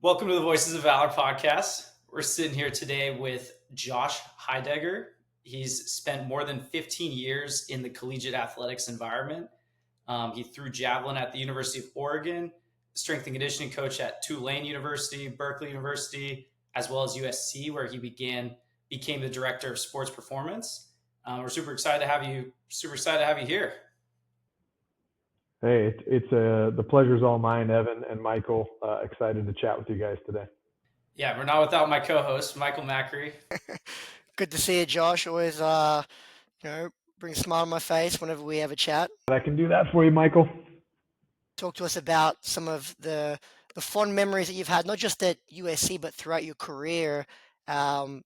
Welcome to the Voices of Valor podcast. We're sitting here today with Josh Heidegger. He's spent more than 15 years in the collegiate athletics environment. He threw javelin at the University of Oregon, strength and conditioning coach at Tulane University, Berkeley University, as well as USC, where he became the director of sports performance. We're super excited to have you. Super excited to have you here. Hey, the pleasure's all mine, Evan and Michael. Excited to chat with you guys today. Yeah, we're not without my co-host Michael Macri. Good to see you, Josh. Always, bring a smile on my face whenever we have a chat. I can do that for you, Michael. Talk to us about some of the fond memories that you've had, not just at USC, but throughout your career, and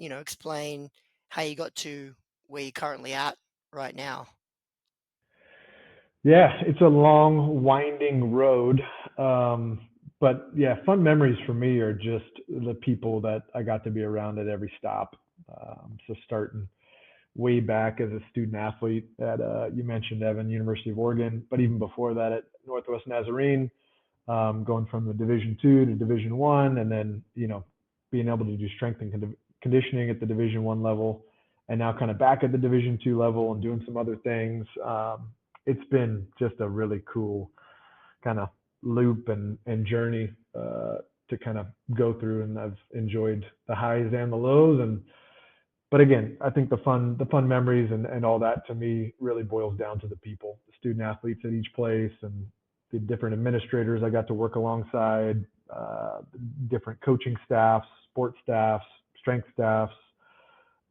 explain how you got to where you're currently at right now. Yeah, it's a long, winding road. But yeah, fun memories for me are just the people that I got to be around at every stop. So starting way back as a student athlete at, you mentioned Evan, University of Oregon, but even before that at Northwest Nazarene, going from the Division II to Division I, and then, being able to do strength and conditioning at the Division I level, and now kind of back at the Division II level and doing some other things. It's been just a really cool kind of loop and journey to kind of go through, and I've enjoyed the highs and the lows. But again, I think the fun memories and all that to me really boils down to the people, the student athletes at each place, and the different administrators I got to work alongside, different coaching staffs, sports staffs, strength staffs.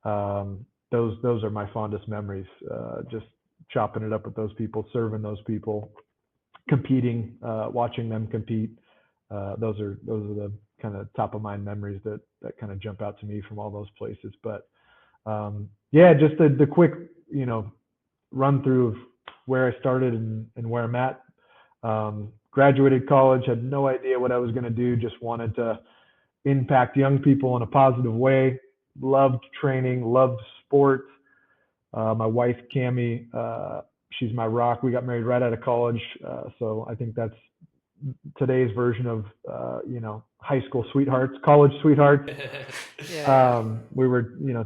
Those are my fondest memories. Just chopping it up with those people, serving those people, competing, watching them compete. Those are the kind of top of mind memories that kind of jump out to me from all those places. But yeah, just the quick, run through of where I started and where I'm at. Graduated college, had no idea what I was going to do, just wanted to impact young people in a positive way. Loved training, loved sports. My wife, Cami, she's my rock. We got married right out of college. So I think that's today's version of, high school sweethearts, college sweethearts. We were,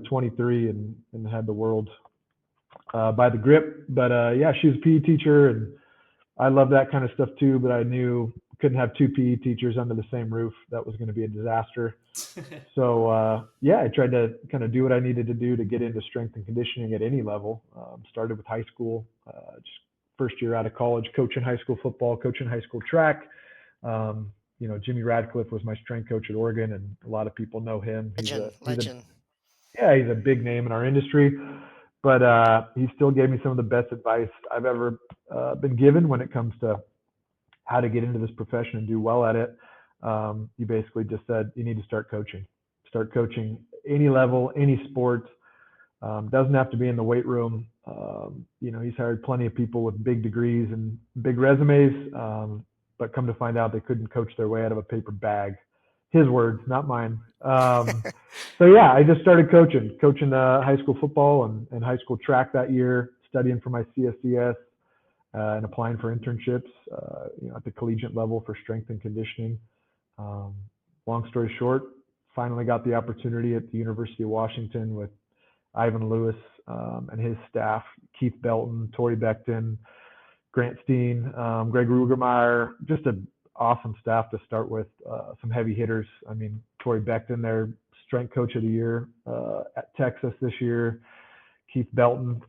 23 and had the world by the grip. But yeah, she was a PE teacher, and I love that kind of stuff too. But I knew couldn't have two PE teachers under the same roof. That was going to be a disaster. So yeah, I tried to kind of do what I needed to do to get into strength and conditioning at any level. Started with high school, just first year out of college, coaching high school football, coaching high school track. Jimmy Radcliffe was my strength coach at Oregon, and a lot of people know him. Legend. He's a big name in our industry, but he still gave me some of the best advice I've ever been given when it comes to how to get into this profession and do well at it. He basically just said, you need to start coaching. Start coaching any level, any sport. Doesn't have to be in the weight room. He's hired plenty of people with big degrees and big resumes, but come to find out they couldn't coach their way out of a paper bag. His words, not mine. So yeah, I just started coaching high school football and high school track that year, studying for my CSCS, and applying for internships, at the collegiate level for strength and conditioning. Long story short, finally got the opportunity at the University of Washington with Ivan Lewis and his staff, Keith Belton, Tori Becton, Grant Steen, Greg Rugermeyer, just an awesome staff to start with, some heavy hitters. I mean, Tori Becton, their strength coach of the year at Texas this year. Keith Belton,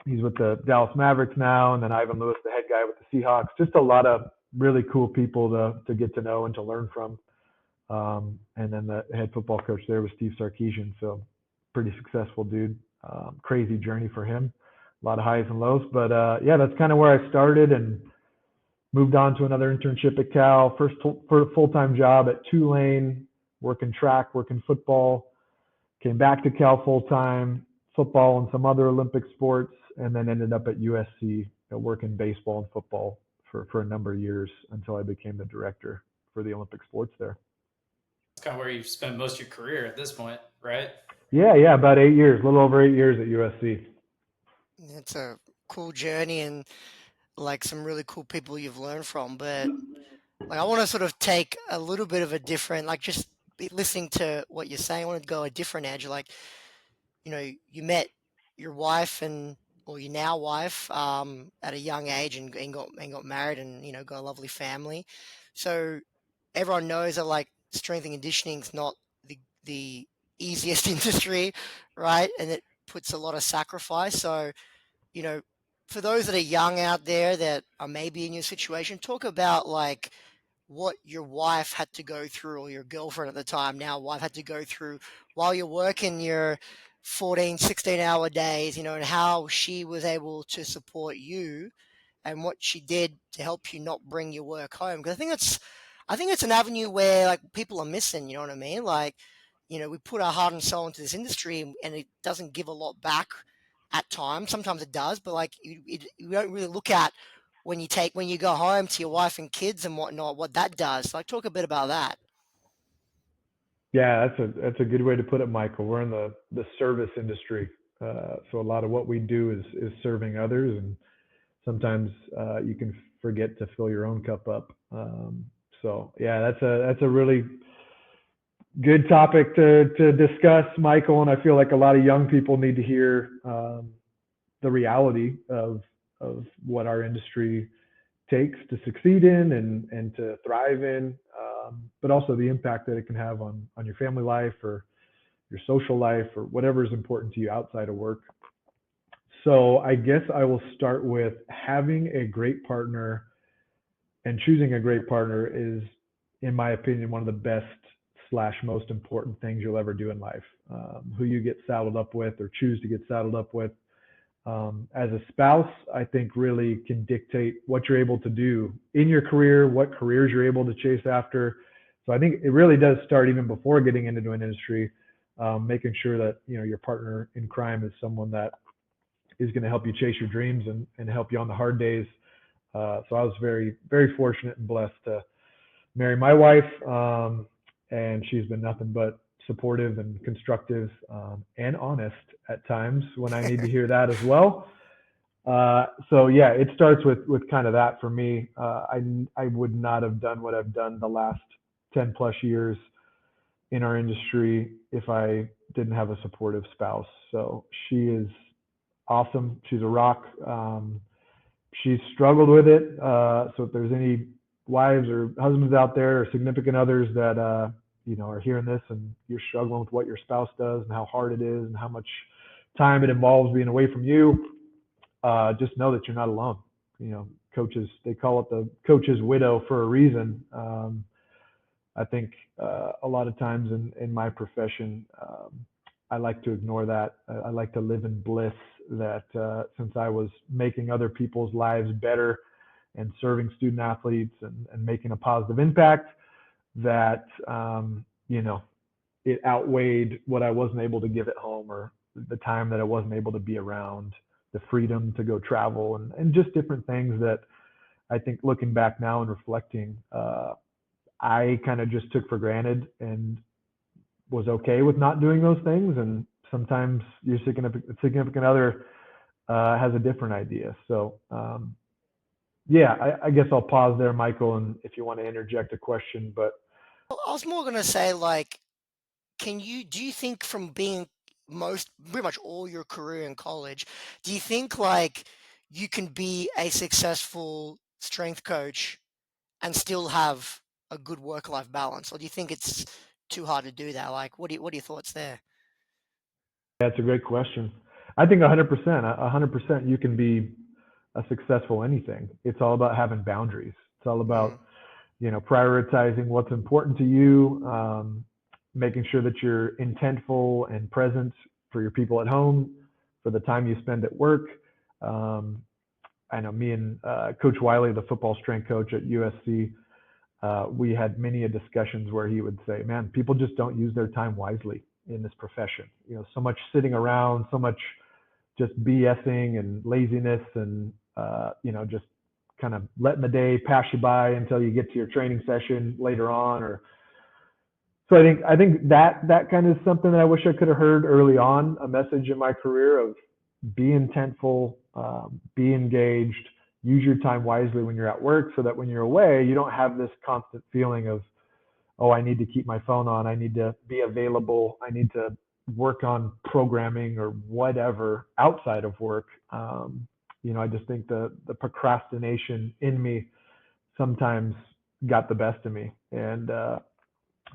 he's with the Dallas Mavericks now, and then Ivan Lewis, the head guy with the Seahawks. Just a lot of really cool people to get to know and to learn from. And then the head football coach there was Steve Sarkisian, so pretty successful dude. Crazy journey for him, a lot of highs and lows. But yeah, that's kind of where I started and moved on to another internship at Cal. First full-time job at Tulane, working track, working football. Came back to Cal full-time, football and some other Olympic sports, and then ended up at USC working baseball and football for a number of years until I became the director for the Olympic sports there. That's kind of where you've spent most of your career at this point, right? Yeah, about 8 years, a little over 8 years at USC. It's a cool journey and like some really cool people you've learned from. But Like I want to sort of take a little bit of a different, like just listening to what you're saying, I want to go a different edge. Like, you met your wife or your now wife at a young age and got married and got a lovely family. So everyone knows that like strength and conditioning is not the easiest industry, right? And it puts a lot of sacrifice. So you know, for those that are young out there that are maybe in your situation, talk about like what your wife had to go through, or your girlfriend at the time, now wife, had to go through while you're working your 14, 16-hour days, and how she was able to support you and what she did to help you not bring your work home. Because I think it's an avenue where like people are missing, you know what I mean? Like, we put our heart and soul into this industry and it doesn't give a lot back at times. Sometimes it does, but like you don't really look at when you go home to your wife and kids and whatnot, what that does. Like talk a bit about that. Yeah, that's a good way to put it, Michael. We're in the service industry, so a lot of what we do is serving others, and sometimes you can forget to fill your own cup up. So yeah, that's a really good topic to discuss, Michael. And I feel like a lot of young people need to hear the reality of what our industry takes to succeed in and to thrive in, but also the impact that it can have on your family life or your social life or whatever is important to you outside of work. So I guess I will start with having a great partner, and choosing a great partner is, in my opinion, one of the best slash most important things you'll ever do in life. Who you get saddled up with or choose to get saddled up with as a spouse, I think really can dictate what you're able to do in your career, what careers you're able to chase after. So I think it really does start even before getting into an industry, making sure that your partner in crime is someone that is going to help you chase your dreams and help you on the hard days. So I was very, very fortunate and blessed to marry my wife, and she's been nothing but supportive and constructive, and honest at times when I need to hear that as well. So yeah, it starts with kind of that for me. I would not have done what I've done the last 10 plus years in our industry if I didn't have a supportive spouse. So she is awesome. She's a rock. She's struggled with it. So if there's any wives or husbands out there or significant others that are hearing this and you're struggling with what your spouse does and how hard it is and how much time it involves being away from you, just know that you're not alone. Coaches, they call it the coach's widow for a reason. I think a lot of times in my profession, I like to ignore that. I like to live in bliss that since I was making other people's lives better and serving student athletes and making a positive impact, that it outweighed what I wasn't able to give at home, or the time that I wasn't able to be around, the freedom to go travel, and just different things that I think, looking back now and reflecting, I kind of just took for granted and was okay with not doing those things. And sometimes your significant other has a different idea. So yeah, I guess I'll pause there, Michael, and if you want to interject a question. But I was more gonna say like, do you think from being pretty much all your career in college, do you think like you can be a successful strength coach and still have a good work-life balance, or do you think it's too hard to do that? Like, what are your thoughts there? that's a great question. I think 100%, 100% you can be a successful anything. It's all about having boundaries. It's all Mm, about prioritizing what's important to you, making sure that you're intentful and present for your people at home, for the time you spend at work. Um, I know me and Coach Wiley, the football strength coach at USC, we had many discussions where he would say, "Man, people just don't use their time wisely in this profession. So much sitting around, so much just BSing and laziness, and just kind of letting the day pass you by until you get to your training session later on." Or so I think that kind of something that I wish I could have heard early on, a message in my career of be intentful, be engaged, use your time wisely when you're at work so that when you're away, you don't have this constant feeling of, oh, I need to keep my phone on. I need to be available. I need to work on programming or whatever outside of work. I just think the procrastination in me sometimes got the best of me. And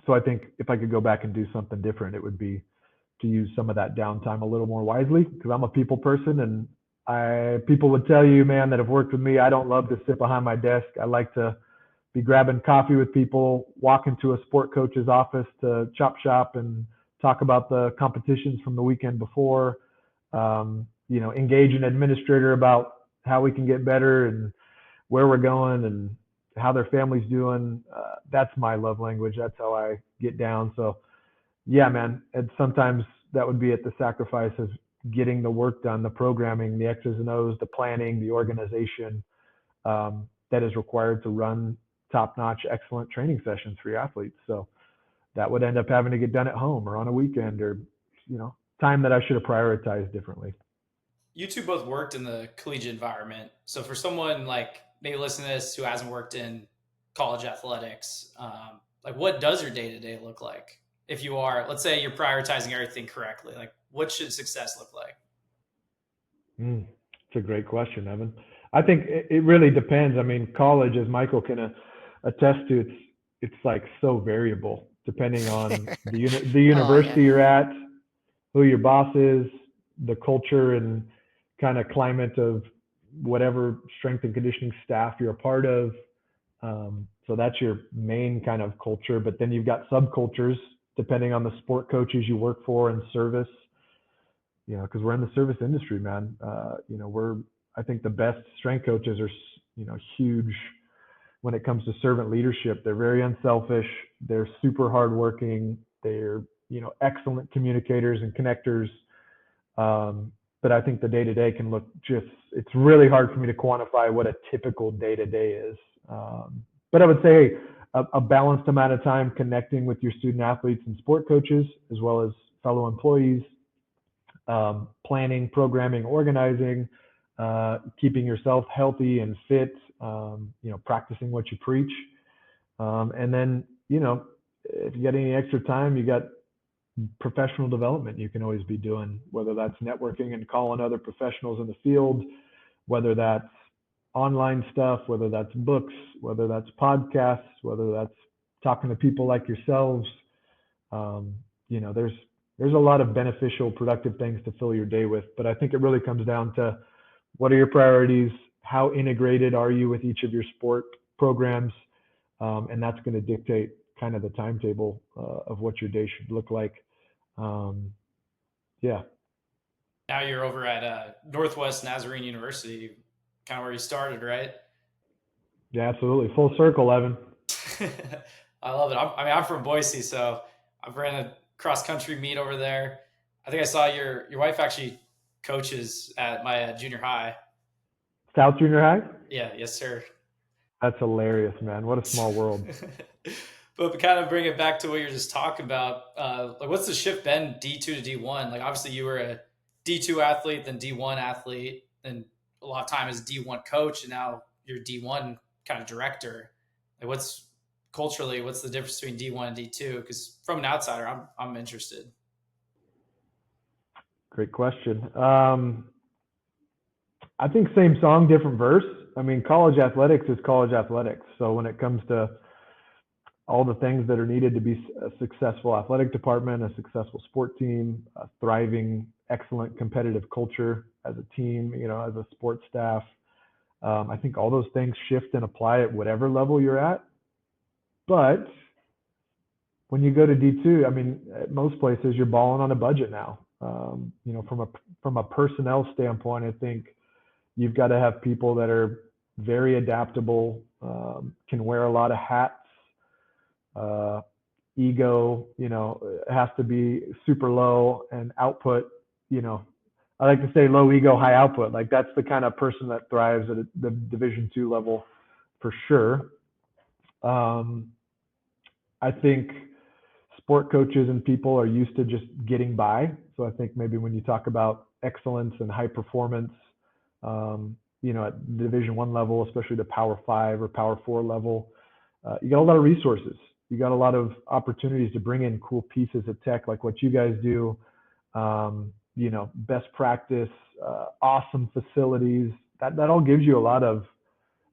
so I think if I could go back and do something different, it would be to use some of that downtime a little more wisely, because I'm a people person, and people would tell you, man, that have worked with me, I don't love to sit behind my desk. I like to be grabbing coffee with people, walk into a sport coach's office to chop shop and talk about the competitions from the weekend before, engage an administrator about how we can get better and where we're going and how their family's doing. That's my love language. That's how I get down. So yeah, man, and sometimes that would be at the sacrifice of getting the work done, the programming, the X's and O's, the planning, the organization that is required to run top-notch, excellent training sessions for your athletes. So that would end up having to get done at home or on a weekend, or time that I should have prioritized differently. You two both worked in the collegiate environment. So for someone like maybe listening to this who hasn't worked in college athletics, like what does your day-to-day look like? If you are, let's say you're prioritizing everything correctly, like what should success look like? It's a great question, Evan. I think it really depends. I mean, college, as Michael can attest to, it's like so variable depending on the Oh university yeah. you're at, who your boss is, the culture and kind of climate of whatever strength and conditioning staff you're a part of. So that's your main kind of culture, but then you've got subcultures depending on the sport coaches you work for and service. Because we're in the service industry, man. I think the best strength coaches are, huge when it comes to servant leadership. They're very unselfish. They're super hardworking. They're, excellent communicators and connectors. But I think the day-to-day can look it's really hard for me to quantify what a typical day-to-day is. But I would say a balanced amount of time connecting with your student athletes and sport coaches, as well as fellow employees, planning, programming, organizing, keeping yourself healthy and fit, practicing what you preach. And then, if you got any extra time, you got professional development you can always be doing, whether that's networking and calling other professionals in the field, whether that's online stuff, whether that's books, whether that's podcasts, whether that's talking to people like yourselves. There's a lot of beneficial, productive things to fill your day with, but I think it really comes down to what are your priorities, how integrated are you with each of your sport programs, and that's going to dictate kind of the timetable of what your day should look like. Yeah. Now you're over at Northwest Nazarene University, kind of where you started, right? Yeah, absolutely. Full circle, Evan. I love it. I'm from Boise, so I've ran a cross country meet over there. I think I saw your wife actually coaches at my junior high. South Junior High? Yeah, yes, sir. That's hilarious, man. What a small world. But kind of bring it back to what you're just talking about. Like, what's the shift been D2 to D1? Like, obviously, you were a D2 athlete, then D1 athlete, and a lot of time as D1 coach, and now you're D1 kind of director. Like, what's the difference between D1 and D2? Because from an outsider, I'm interested. Great question. I think same song, different verse. I mean, college athletics is college athletics. So when it comes to all the things that are needed to be a successful athletic department, a successful sport team, a thriving, excellent competitive culture as a team, as a sports staff, I think all those things shift and apply at whatever level you're at. But when you go to D2, I mean, at most places you're balling on a budget now. From a personnel standpoint, I think you've got to have people that are very adaptable, can wear a lot of hats. Ego, has to be super low, and output, I like to say low ego, high output. Like that's the kind of person that thrives at the Division II level for sure. I think sport coaches and people are used to just getting by. So I think maybe when you talk about excellence and high performance, at the Division I level, especially the Power 5 or Power 4 level, you got a lot of resources. You got a lot of opportunities to bring in cool pieces of tech like what you guys do. Best practice, awesome facilities. That all gives you a lot of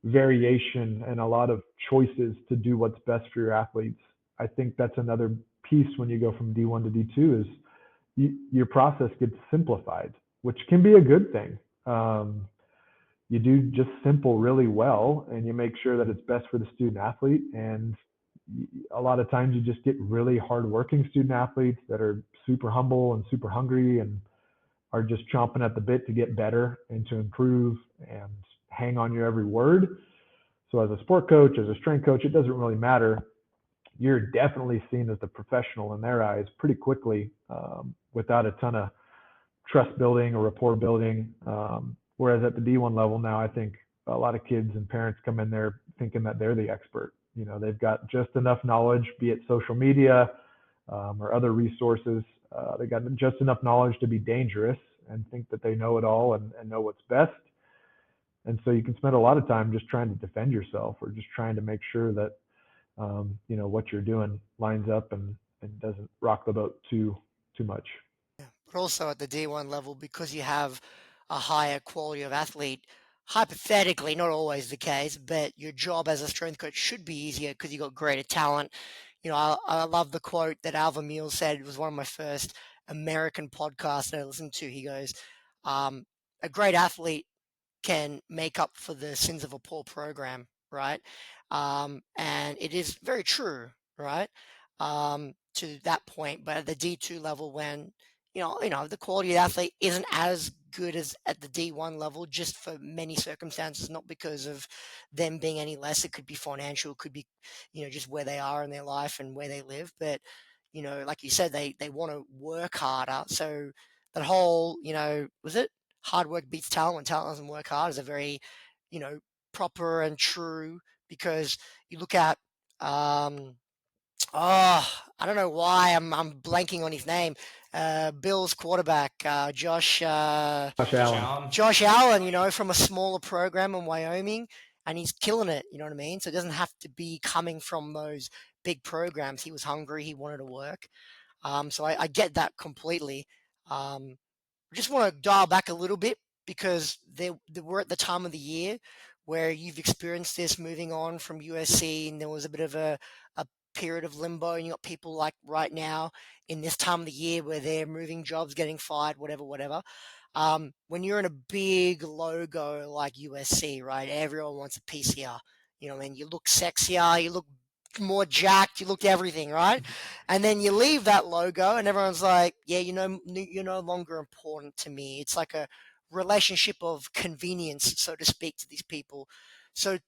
variation and a lot of choices to do what's best for your athletes. I think that's another piece when you go from D1 to D2 is your process gets simplified, which can be a good thing. You do just simple really well, and you make sure that it's best for the student athlete. And a lot of times you just get really hardworking student athletes that are super humble and super hungry and are just chomping at the bit to get better and to improve and hang on your every word. So as a sport coach, as a strength coach, it doesn't really matter. You're definitely seen as the professional in their eyes pretty quickly, without a ton of trust building or rapport building. Whereas at the D1 level now, I think a lot of kids and parents come in there thinking that they're the expert. They've got just enough knowledge, be it social media or other resources. They got just enough knowledge to be dangerous and think that they know it all and know what's best. And so you can spend a lot of time just trying to defend yourself or just trying to make sure that what you're doing lines up and doesn't rock the boat too much. But also at the D1 level, because you have a higher quality of athlete, hypothetically, not always the case, but your job as a strength coach should be easier because you got greater talent. I love the quote that Alva Meal said. It was one of my first American podcasts that I listened to. He goes, a great athlete can make up for the sins of a poor program, right? And it is very true, right? To that point, but at the D2 level, when the quality of the athlete isn't as good as at the D1 level, just for many circumstances, not because of them being any less. It could be financial, it could be, just where they are in their life and where they live. But, like you said, they want to work harder. So that whole, was it hard work beats talent when talent doesn't work hard is a very, proper and true, because you look at, I don't know why I'm blanking on his name. Bill's quarterback, Josh Josh Allen. Allen. Josh Allen, from a smaller program in Wyoming, and he's killing it. You know what I mean? So it doesn't have to be coming from those big programs. He was hungry. He wanted to work. So I get that completely. I just want to dial back a little bit because we're at the time of the year where you've experienced this moving on from USC, and there was a bit of a period of limbo, and you got people like right now in this time of the year where they're moving jobs, getting fired, whatever. When you're in a big logo like USC, right? Everyone wants a PCR. You look sexier, you look more jacked, you look everything, right? And then you leave that logo, and everyone's like, "Yeah, you're no longer important to me." It's like a relationship of convenience, so to speak, to these people. So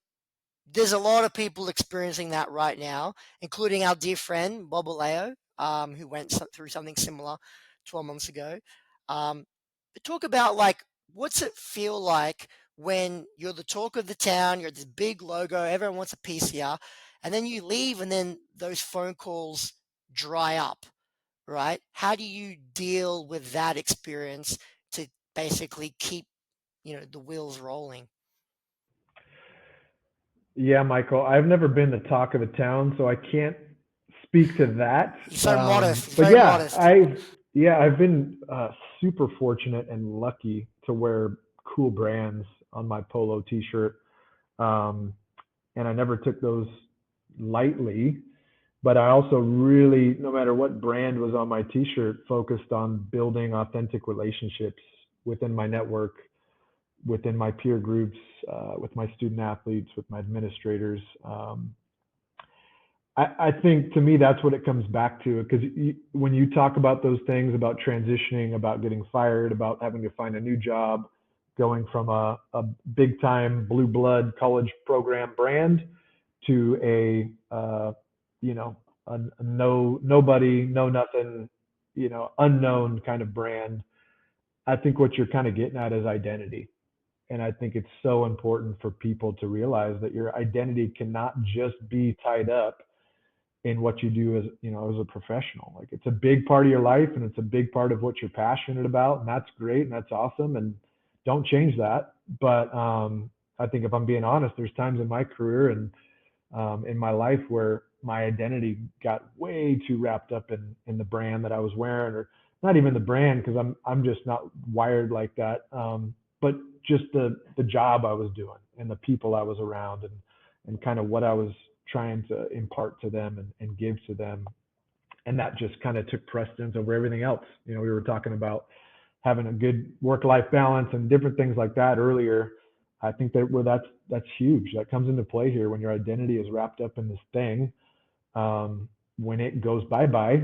there's a lot of people experiencing that right now, including our dear friend Bob Aleo, who went through something similar 12 months ago. But talk about, like, what's it feel like when you're the talk of the town, you're at this big logo, everyone wants a PCR, and then you leave, and then those phone calls dry up, right? How do you deal with that experience to basically keep, the wheels rolling? Yeah, Michael, I've never been the talk of the town, so I can't speak to that. He's so modest. He's But very modest. I've been super fortunate and lucky to wear cool brands on my polo T-shirt, and I never took those lightly. But I also really, no matter what brand was on my T-shirt, focused on building authentic relationships within my network, within my peer groups, with my student athletes, with my administrators. I think to me that's what it comes back to, because when you talk about those things, about transitioning, about getting fired, about having to find a new job, going from a big time blue blood college program brand to a nobody, know nothing, unknown kind of brand. I think what you're kind of getting at is identity. And I think it's so important for people to realize that your identity cannot just be tied up in what you do as a professional. Like, it's a big part of your life, and it's a big part of what you're passionate about, and that's great and that's awesome. And don't change that. But I think if I'm being honest, there's times in my career and in my life where my identity got way too wrapped up in the brand that I was wearing, or not even the brand, because I'm just not wired like that. But just the job I was doing and the people I was around, and kind of what I was trying to impart to them and give to them. And that just kind of took precedence over everything else. We were talking about having a good work-life balance and different things like that earlier. I think that's huge. That comes into play here when your identity is wrapped up in this thing. When it goes bye-bye,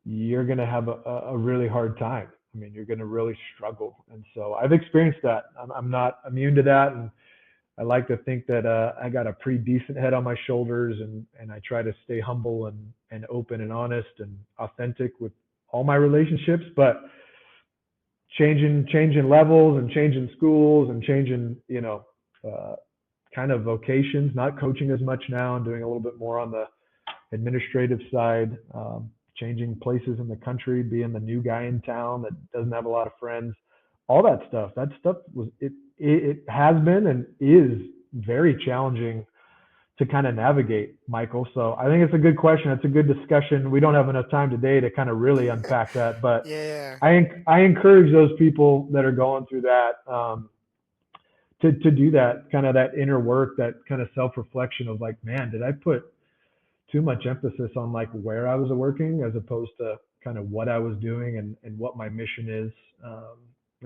you're going to have a really hard time. I mean, you're going to really struggle. And so I've experienced that. I'm not immune to that. And I like to think that I got a pretty decent head on my shoulders, and I try to stay humble and open and honest and authentic with all my relationships. But changing levels and changing schools and changing, kind of vocations, not coaching as much now and doing a little bit more on the administrative side, changing places in the country, being the new guy in town that doesn't have a lot of friends, all that stuff it has been and is very challenging to kind of navigate, Michael. So I think it's a good question. It's a good discussion. We don't have enough time today to kind of really unpack that, but Yeah. I encourage those people that are going through that to do that, kind of that inner work, that kind of self-reflection of like, man, did I put too much emphasis on like where I was working as opposed to kind of what I was doing and what my mission is.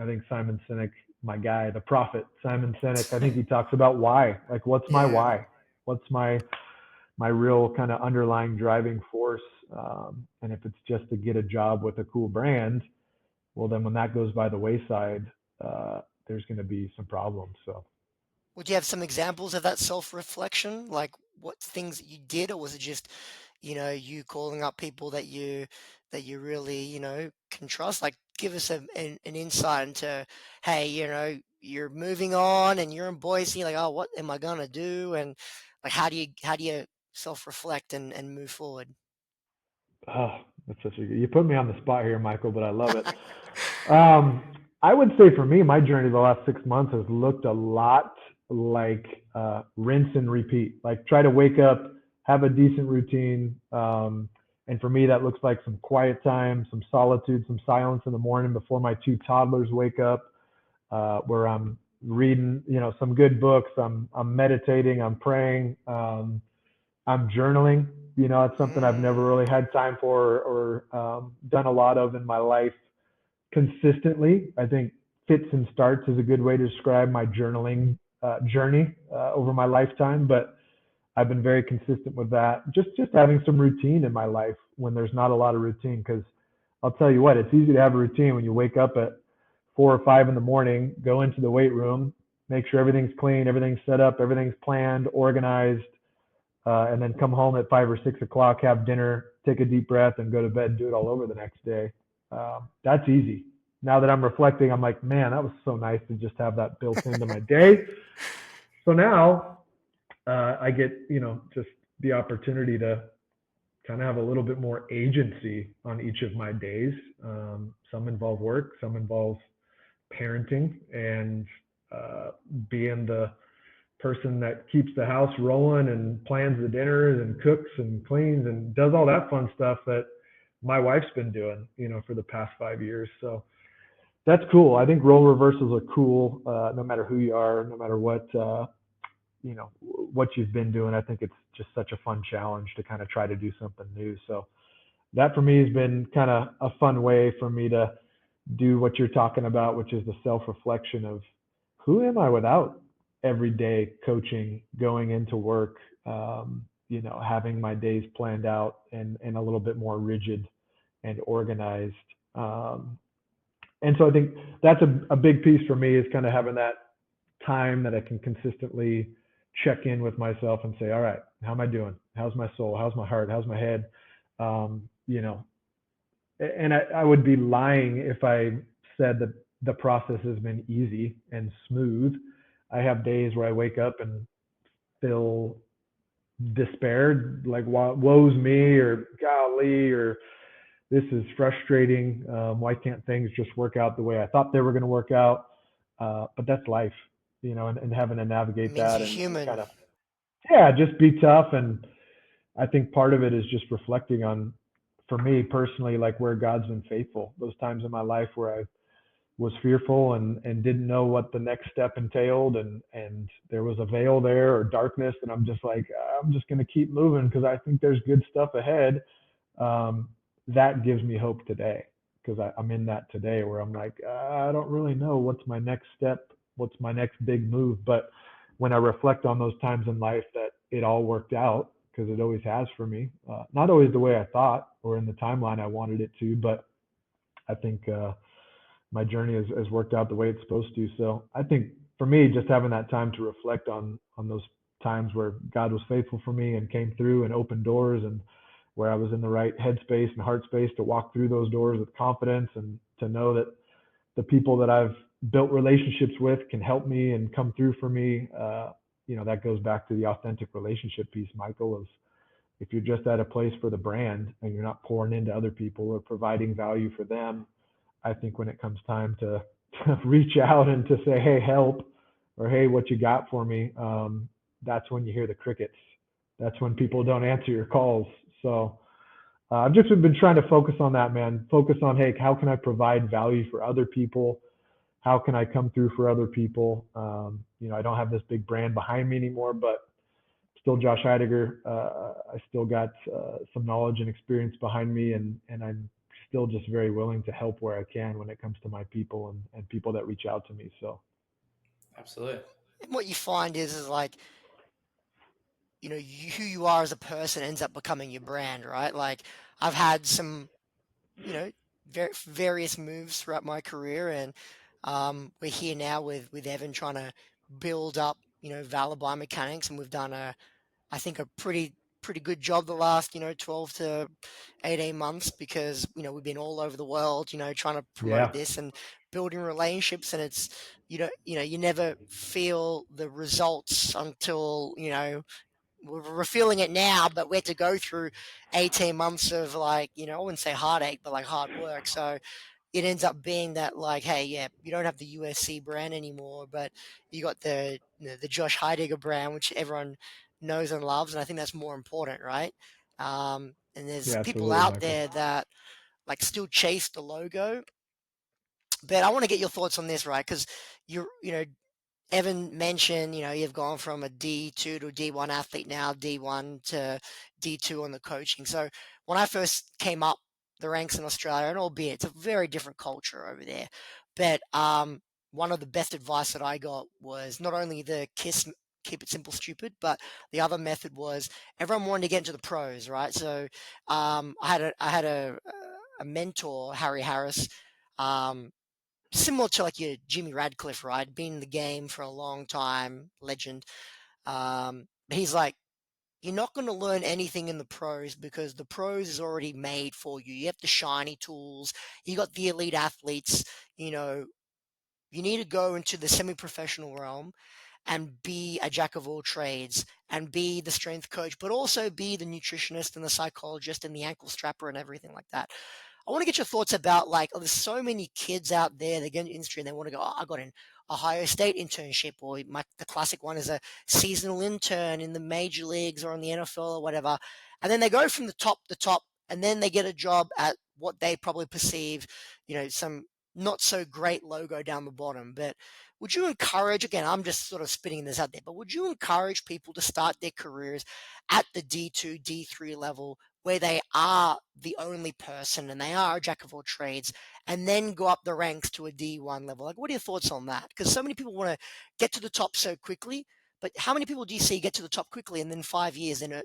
I think Simon Sinek, my guy, the prophet, Simon Sinek, I think he talks about why, like, what's my why? What's my real kind of underlying driving force? And if it's just to get a job with a cool brand, well, then when that goes by the wayside, there's going to be some problems. So. Would you have some examples of that self-reflection? Like what things that you did, or was it just, you calling up people that you really, can trust? Like give us an insight into, hey, you're moving on and you're in Boise, like, oh, what am I gonna do? And like how do you self-reflect and move forward? Oh, that's such a good, you put me on the spot here, Michael, but I love it. I would say for me, my journey the last 6 months has looked a lot like rinse and repeat. Like try to wake up, have a decent routine. And for me, that looks like some quiet time, some solitude, some silence in the morning before my 2 toddlers wake up, where I'm reading, some good books. I'm meditating, I'm praying, I'm journaling. It's something I've never really had time for or done a lot of in my life consistently. I think fits and starts is a good way to describe my journaling journey over my lifetime, but I've been very consistent with that. Just having some routine in my life when there's not a lot of routine, because I'll tell you what, it's easy to have a routine when you wake up at 4 or 5 in the morning, go into the weight room, make sure everything's clean, everything's set up, everything's planned, organized, and then come home at 5 or 6 o'clock, have dinner, take a deep breath, and go to bed and do it all over the next day. That's easy. Now that I'm reflecting, I'm like, man, that was so nice to just have that built into my day. So now I get, just the opportunity to kind of have a little bit more agency on each of my days. Some involve work, some involve parenting, and being the person that keeps the house rolling and plans the dinners and cooks and cleans and does all that fun stuff that my wife's been doing, for the past 5 years. So that's cool. I think role reversals are cool, no matter who you are, no matter what, what you've been doing. I think it's just such a fun challenge to kind of try to do something new. So that for me has been kind of a fun way for me to do what you're talking about, which is the self-reflection of who am I without everyday coaching, going into work, having my days planned out and a little bit more rigid and organized. And so I think that's a big piece for me, is kind of having that time that I can consistently check in with myself and say, all right, how am I doing? How's my soul? How's my heart? How's my head? And I would be lying if I said that the process has been easy and smooth. I have days where I wake up and feel despaired, like woe's me, or golly, or this is frustrating. Why can't things just work out the way I thought they were going to work out? But that's life, and having to It navigate means that you're and human. kind of, yeah, just be tough. And I think part of it is just reflecting on, for me personally, like where God's been faithful. Those times in my life where I was fearful and didn't know what the next step entailed, and there was a veil there or darkness, and I'm just like, I'm just going to keep moving because I think there's good stuff ahead. um, that gives me hope today, because I'm in that today where I'm like, I don't really know what's my next step, what's my next big move. But when I reflect on those times in life that it all worked out, because it always has for me, not always the way I thought or in the timeline I wanted it to, but I think my journey has worked out the way it's supposed to. So I think for me, just having that time to reflect on those times where God was faithful for me and came through and opened doors, and where I was in the right headspace and heart space to walk through those doors with confidence, and to know that the people that I've built relationships with can help me and come through for me. That goes back to the authentic relationship piece, Michael, is if you're just at a place for the brand and you're not pouring into other people or providing value for them, I think when it comes time to reach out and to say, hey, help, or hey, what you got for me, that's when you hear the crickets. That's when people don't answer your calls. So I've just been trying to focus on that, man. Focus on, hey, how can I provide value for other people? How can I come through for other people? I don't have this big brand behind me anymore, but still Josh Heidegger. I still got some knowledge and experience behind me, and I'm still just very willing to help where I can when it comes to my people and people that reach out to me. So Absolutely. And what you find is like, who you are as a person ends up becoming your brand, right? Like I've had some, you know, various moves throughout my career, and we're here now with Evan trying to build up, Valor Biomechanics, and we've done I think a pretty good job the last 12 to 18 months, because we've been all over the world, trying to promote yeah, this and building relationships. And it's you never feel the results until we're feeling it now, but we had to go through 18 months of, like, I wouldn't say heartache, but like hard work. So it ends up being that, like, hey, yeah, you don't have the USC brand anymore, but you got the Josh Heidegger brand, which everyone knows and loves, and I think that's more important, right? And there's yeah, people absolutely, out Michael. there that like still chase the logo, but I want to get your thoughts on this, right? Because Evan mentioned, you've gone from a D2 to a D1 athlete, now D1 to D2 on the coaching. So when I first came up the ranks in Australia, and albeit it's a very different culture over there, but one of the best advice that I got was not only the KISS, keep it simple, stupid, but the other method was everyone wanted to get into the pros, right? So I had a mentor, Harry Harris. Um, Similar to like your Jimmy Radcliffe, right? Been in the game for a long time, legend. But he's like, you're not going to learn anything in the pros because the pros is already made for you. You have the shiny tools. You got the elite athletes. You know, you need to go into the semi-professional realm and be a jack of all trades and be the strength coach, but also be the nutritionist and the psychologist and the ankle strapper and everything like that. I want to get your thoughts about, like, there's so many kids out there, they get into the industry and they want to go, oh, I got an Ohio State internship, or the classic one is a seasonal intern in the major leagues or in the NFL or whatever. And then they go from the top to top, and then they get a job at what they probably perceive, some not so great logo down the bottom. But would you encourage, again, I'm just sort of spitting this out there, but would you encourage people to start their careers at the D2, D3 level, where they are the only person and they are a jack of all trades, and then go up the ranks to a D1 level? Like, what are your thoughts on that? Because so many people want to get to the top so quickly, but how many people do you see get to the top quickly and then 5 years and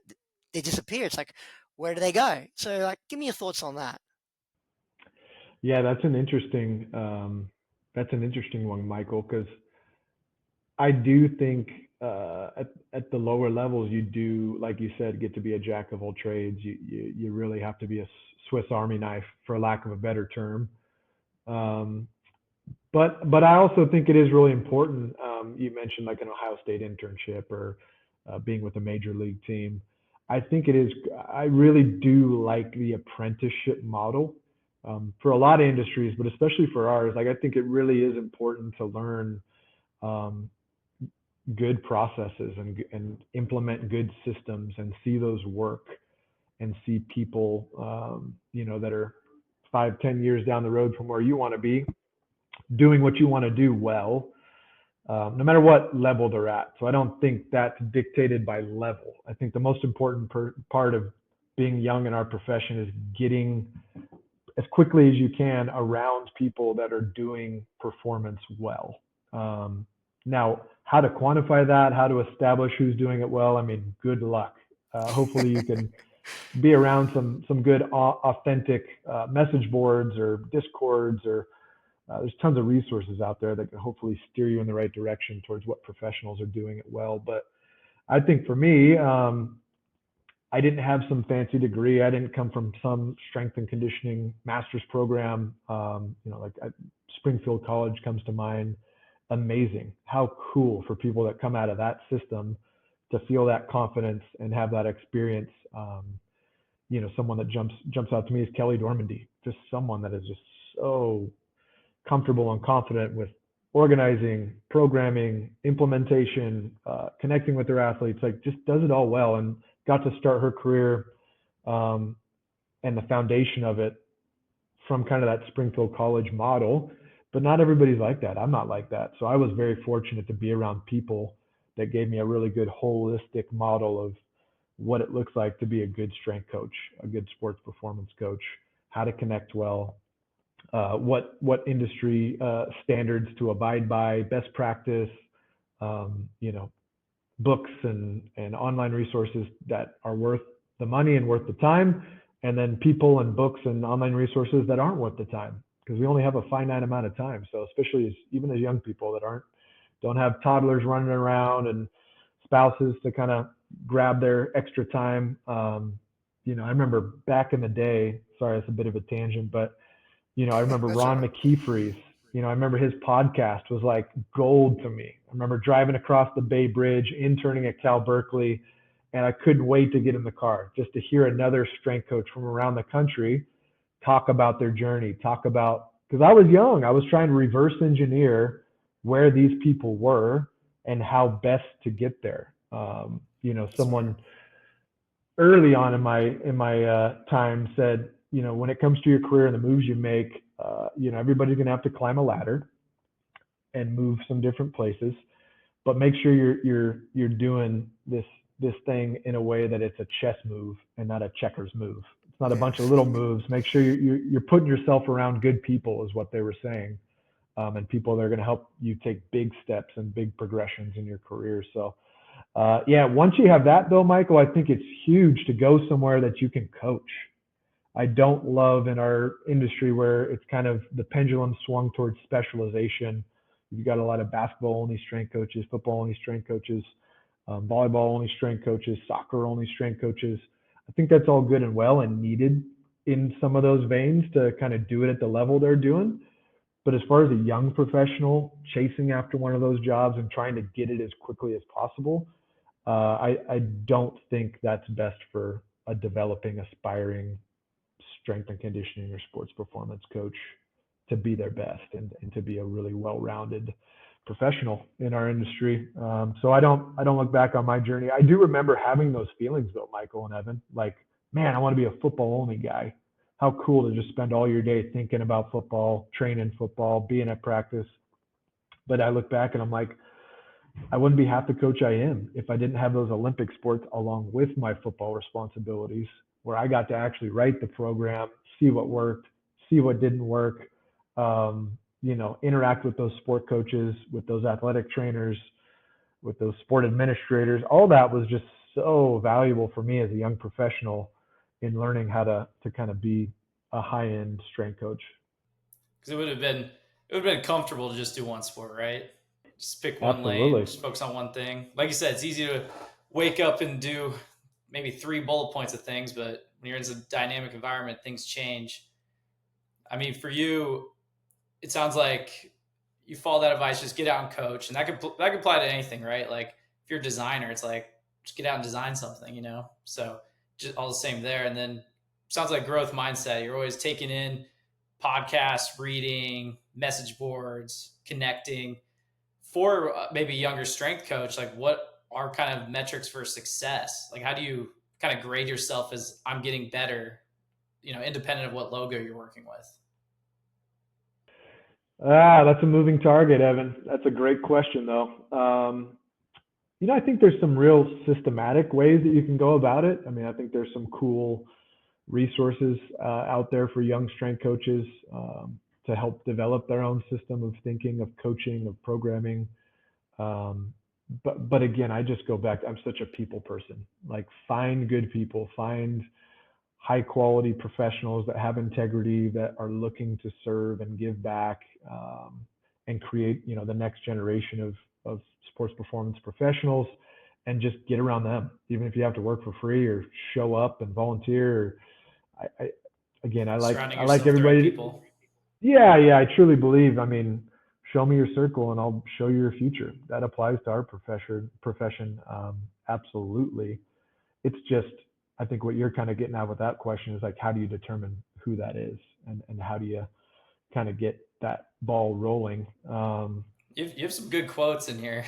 they disappear? It's like, where do they go? So, like, give me your thoughts on that. Yeah, that's an interesting one, Michael, because I do think at the lower levels, you do, like you said, get to be a jack of all trades. You really have to be a Swiss Army knife, for lack of a better term. Um, but I also think it is really important. You mentioned like an Ohio State internship, or being with a major league team. I think it is. I really do like the apprenticeship model, For a lot of industries, but especially for ours, like I think it really is important to learn um, good processes and implement good systems and see those work and see people, that are 5, 10 years down the road from where you want to be, doing what you want to do well, no matter what level they're at. So I don't think that's dictated by level. I think the most important part of being young in our profession is getting as quickly as you can around people that are doing performance well. Now, how to quantify that, how to establish who's doing it well, I mean, good luck. Hopefully you can be around some good authentic message boards or discords, or there's tons of resources out there that can hopefully steer you in the right direction towards what professionals are doing it well. But I think for me, I didn't have some fancy degree. I didn't come from some strength and conditioning master's program. Springfield College comes to mind. Amazing. How cool for people that come out of that system to feel that confidence and have that experience. Someone that jumps out to me is Kelly Dormandy, just someone that is just so comfortable and confident with organizing, programming, implementation, connecting with their athletes, like just does it all well, and got to start her career and the foundation of it from kind of that Springfield College model. But not everybody's like that. I'm not like that. So I was very fortunate to be around people that gave me a really good holistic model of what it looks like to be a good strength coach, a good sports performance coach, how to connect well, what industry standards to abide by, best practice, books and online resources that are worth the money and worth the time, and then people and books and online resources that aren't worth the time, because we only have a finite amount of time. So especially even as young people that don't have toddlers running around and spouses to kind of grab their extra time. I remember back in the day, sorry, it's a bit of a tangent, but I remember That's all Ron right. McKeefre's, I remember his podcast was like gold to me. I remember driving across the Bay Bridge, interning at Cal Berkeley, and I couldn't wait to get in the car just to hear another strength coach from around the country talk about their journey, because I was young. I was trying to reverse engineer where these people were and how best to get there. Someone Smart. early on in my time said, when it comes to your career and the moves you make, everybody's going to have to climb a ladder and move some different places, but make sure you're doing this thing in a way that it's a chess move and not a checkers move. It's not a Yeah. bunch of little moves. Make sure you're putting yourself around good people, is what they were saying, and people that are going to help you take big steps and big progressions in your career. So once you have that though, Michael, I think it's huge to go somewhere that you can coach. I don't love in our industry where it's kind of the pendulum swung towards specialization. You've got a lot of basketball only strength coaches, football only strength coaches, volleyball only strength coaches, soccer only strength coaches. I think that's all good and well and needed in some of those veins to kind of do it at the level they're doing. But as far as a young professional chasing after one of those jobs and trying to get it as quickly as possible, I don't think that's best for a developing, aspiring strength and conditioning or sports performance coach to be their best and to be a really well-rounded professional in our industry. So I don't look back on my journey. I do remember having those feelings though, Michael and Evan, like, man, I want to be a football only guy. How cool to just spend all your day thinking about football, training football, being at practice. But I look back and I'm like, I wouldn't be half the coach I am if I didn't have those Olympic sports along with my football responsibilities, where I got to actually write the program, see what worked, see what didn't work, interact with those sport coaches, with those athletic trainers, with those sport administrators. All that was just so valuable for me as a young professional in learning how to kind of be a high end strength coach. Because it would have been comfortable to just do one sport, right? Just pick one lane, Absolutely. just focus on one thing. Like you said, it's easy to wake up and do maybe 3 bullet points of things, but when you're in a dynamic environment, things change. I mean, for you, it sounds like you follow that advice, just get out and coach, and that could apply to anything, right? Like if you're a designer, it's like just get out and design something. So just all the same there, and then sounds like growth mindset. You're always taking in podcasts, reading, message boards, connecting. For maybe a younger strength coach, like what are kind of metrics for success? Like how do you kind of grade yourself as I'm getting better, independent of what logo you're working with? That's a moving target, Evan. That's a great question, though. I think there's some real systematic ways that you can go about it. I mean, I think there's some cool resources out there for young strength coaches to help develop their own system of thinking, of coaching, of programming. But again, I just go back. I'm such a people person. Like, find good people, find high quality professionals that have integrity, that are looking to serve and give back, and create, the next generation of sports performance professionals, and just get around them, even if you have to work for free or show up and volunteer. Again, I like Surrounding I like yourself with the right everybody. people. Yeah, I truly believe. I mean, show me your circle and I'll show you your future. That applies to our profession. Absolutely. It's just, I think what you're kind of getting at with that question is like, how do you determine who that is, and how do you kind of get that ball rolling? You have some good quotes in here.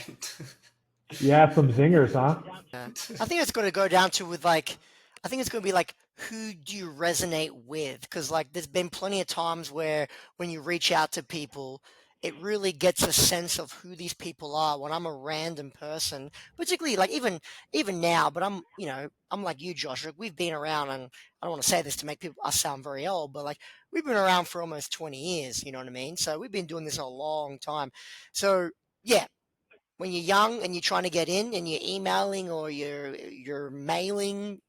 Yeah, some zingers, huh? Yeah. I think it's going to go down to with like, I think it's going to be like, who do you resonate with? Because like, there's been plenty of times where when you reach out to people, it really gets a sense of who these people are. When I'm a random person, particularly like even now, but I'm like you, Josh. Like, we've been around, and I don't want to say this to make people us sound very old, but like we've been around for almost 20 years. You know what I mean? So we've been doing this a long time. So yeah, when you're young and you're trying to get in and you're emailing or you're mailing,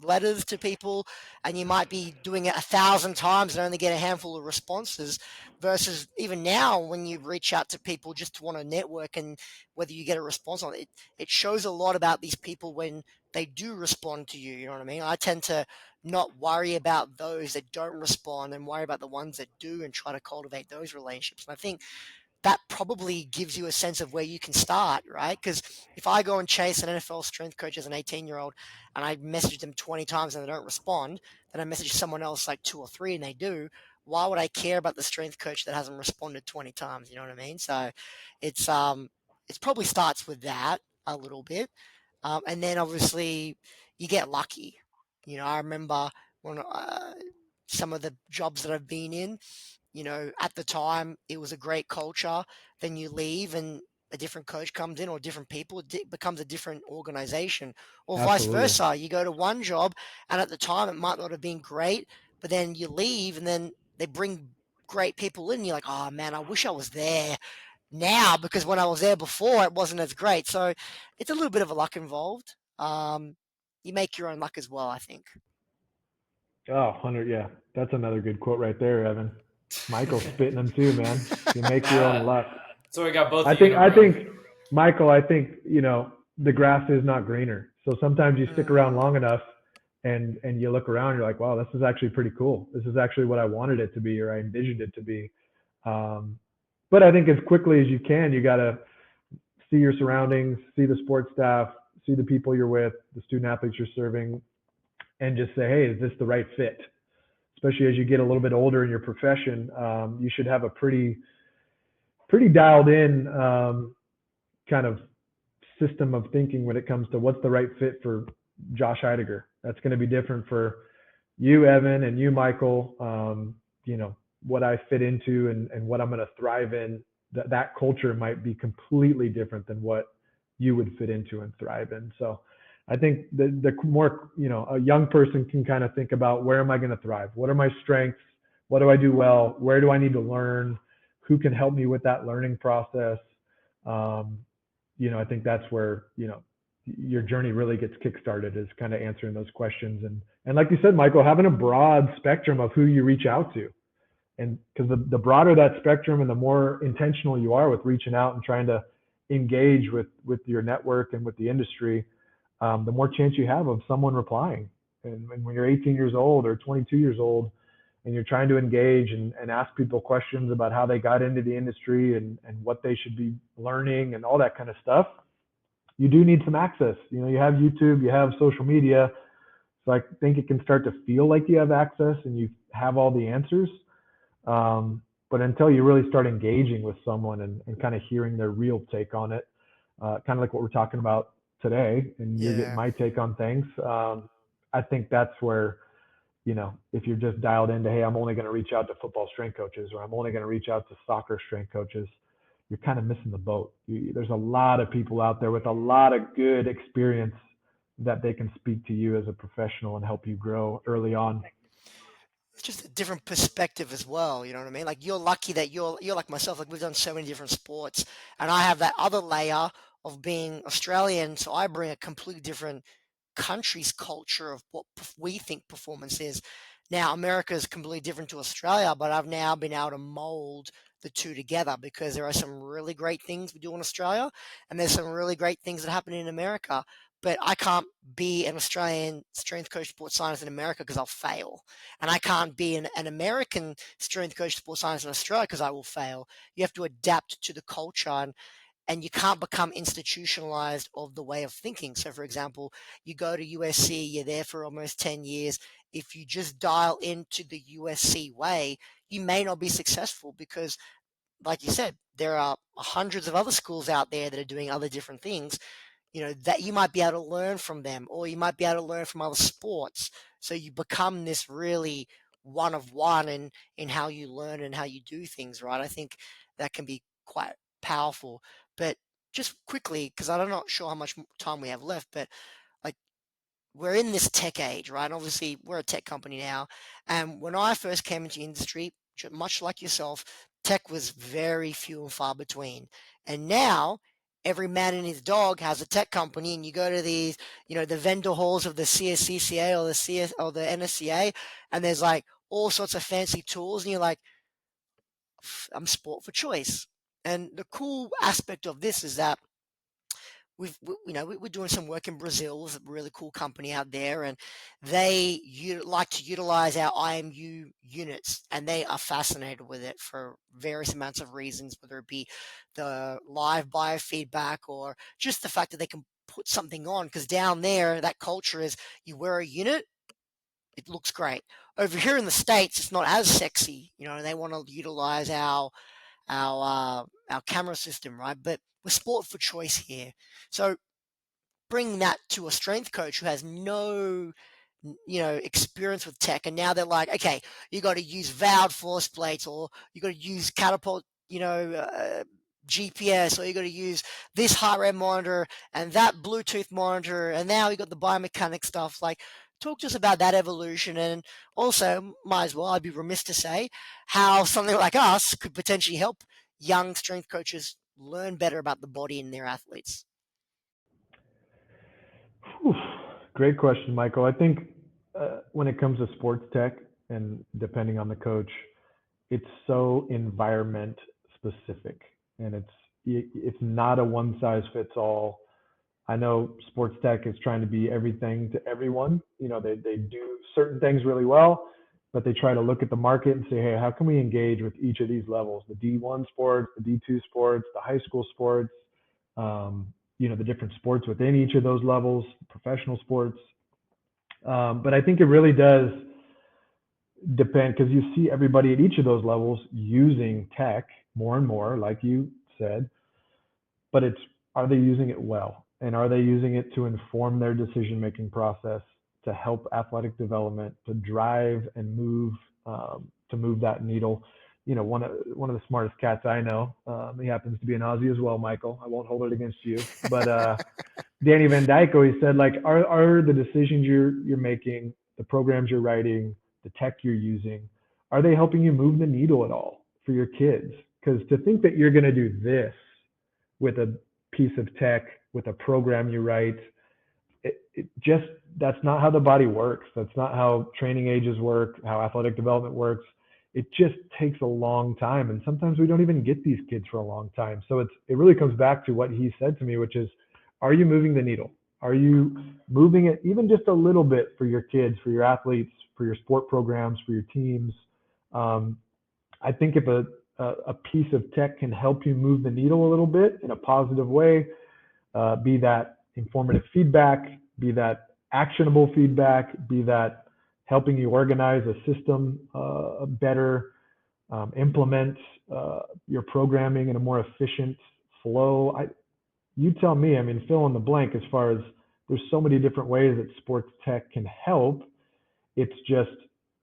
letters to people, and you might be doing it 1,000 times and only get a handful of responses, versus even now when you reach out to people just to want to network, and whether you get a response on it, it shows a lot about these people when they do respond to you. You know what I mean? I tend to not worry about those that don't respond and worry about the ones that do, and try to cultivate those relationships. And I think that probably gives you a sense of where you can start, right? Because if I go and chase an NFL strength coach as an 18-year-old and I message them 20 times and they don't respond, then I message someone else like two or three and they do. Why would I care about the strength coach that hasn't responded 20 times? You know what I mean? So it's probably starts with that a little bit. And then obviously you get lucky. I remember when some of the jobs that I've been in, at the time it was a great culture. Then you leave and a different coach comes in, or different people, it becomes a different organization, or vice Absolutely. versa. You go to one job and at the time it might not have been great, but then you leave and then they bring great people in. You're like, oh man, I wish I was there now, because when I was there before it wasn't as great. So it's a little bit of a luck involved. You make your own luck as well, I think. Oh, 100. Yeah, that's another good quote right there, Evan. Michael's spitting them too, man. You make your own luck. So we got both I of you in think, a I room. think, Michael, I think, the grass is not greener. So sometimes you stick around long enough and you look around, you're like, wow, this is actually pretty cool. This is actually what I wanted it to be, or I envisioned it to be. But I think as quickly as you can, you got to see your surroundings, see the sports staff, see the people you're with, the student athletes you're serving, and just say, hey, is this the right fit? Especially as you get a little bit older in your profession, you should have a pretty dialed in kind of system of thinking when it comes to what's the right fit for Josh Heidegger. That's going to be different for you, Evan, and you, Michael. What I fit into and what I'm going to thrive in. That culture might be completely different than what you would fit into and thrive in. So I think the more, a young person can kind of think about, where am I going to thrive? What are my strengths? What do I do well? Where do I need to learn? Who can help me with that learning process? I think that's where, your journey really gets kickstarted, is kind of answering those questions. And like you said, Michael, having a broad spectrum of who you reach out to. And because the broader that spectrum and the more intentional you are with reaching out and trying to engage with your network and with the industry, the more chance you have of someone replying. And when you're 18 years old or 22 years old and you're trying to engage and ask people questions about how they got into the industry and what they should be learning and all that kind of stuff, you do need some access. You have YouTube, you have social media. So I think it can start to feel like you have access and you have all the answers. But until you really start engaging with someone and kind of hearing their real take on it, kind of like what we're talking about today, and you're getting Yeah. my take on things, I think that's where, if you're just dialed into, hey, I'm only going to reach out to football strength coaches, or I'm only going to reach out to soccer strength coaches, you're kind of missing the boat. There's a lot of people out there with a lot of good experience that they can speak to you as a professional and help you grow early on. It's just a different perspective as well. You know what I mean? Like you're lucky that you're like myself. Like we've done so many different sports, and I have that other layer of being Australian. So I bring a completely different country's culture of what we think performance is. Now America is completely different to Australia, but I've now been able to mold the two together because there are some really great things we do in Australia, and there's some really great things that happen in America. But I can't be an Australian strength coach, sports science in America because I'll fail. And I can't be an American strength coach, sports science in Australia because I will fail. You have to adapt to the culture, and you can't become institutionalized of the way of thinking. So, for example, you go to USC, you're there for almost 10 years. If you just dial into the USC way, you may not be successful because, like you said, there are hundreds of other schools out there that are doing other different things, that you might be able to learn from them, or you might be able to learn from other sports. So you become this really one of one in how you learn and how you do things, right? I think that can be quite powerful. But just quickly, because I'm not sure how much time we have left, but like we're in this tech age, right? Obviously, we're a tech company now. And when I first came into industry, much like yourself, tech was very few and far between. And now, every man and his dog has a tech company, and you go to these, the vendor halls of the CSCCA or the CS or the NSCA, and there's like all sorts of fancy tools, and you're like, I'm sport for choice. And the cool aspect of this is that we're doing some work in Brazil with a really cool company out there, and they like to utilize our IMU units, and they are fascinated with it for various amounts of reasons, whether it be the live biofeedback or just the fact that they can put something on. Because down there, that culture is you wear a unit, it looks great. Over here in the States, it's not as sexy, they want to utilize our camera system, right? But we're sport for choice here. So bring that to a strength coach who has no experience with tech, and now they're like, okay, you got to use vowed force plates, or you got to use catapult GPS, or you got to use this heart rate monitor and that Bluetooth monitor, and now you got the biomechanic stuff. Like, talk to us about that evolution, and also, might as well, I'd be remiss to say, how something like us could potentially help young strength coaches learn better about the body and their athletes. Whew. Great question, Michael. I think when it comes to sports tech, and depending on the coach, it's so environment specific, and it's not a one size fits all. I know sports tech is trying to be everything to everyone. They do certain things really well, but they try to look at the market and say, hey, how can we engage with each of these levels? The D1 sports, the D2 sports, the high school sports, the different sports within each of those levels, professional sports. But I think it really does depend, because you see everybody at each of those levels using tech more and more, like you said, but are they using it well? And are they using it to inform their decision-making process, to help athletic development, to drive and move that needle? One of the smartest cats I know, he happens to be an Aussie as well, Michael. I won't hold it against you, but Danny Van Dyke always said, like, are the decisions you're making, the programs you're writing, the tech you're using, are they helping you move the needle at all for your kids? Because to think that you're going to do this with a piece of tech, with a program you write, that's not how the body works. That's not how training ages work, how athletic development works. It just takes a long time, and sometimes we don't even get these kids for a long time. So it really comes back to what he said to me, which is, are you moving the needle? Are you moving it even just a little bit for your kids, for your athletes, for your sport programs, for your teams? I think if a piece of tech can help you move the needle a little bit in a positive way, be that informative feedback, be that actionable feedback, be that helping you organize a system better, implement your programming in a more efficient flow. You tell me. I mean, fill in the blank as far as there's so many different ways that sports tech can help. It's just,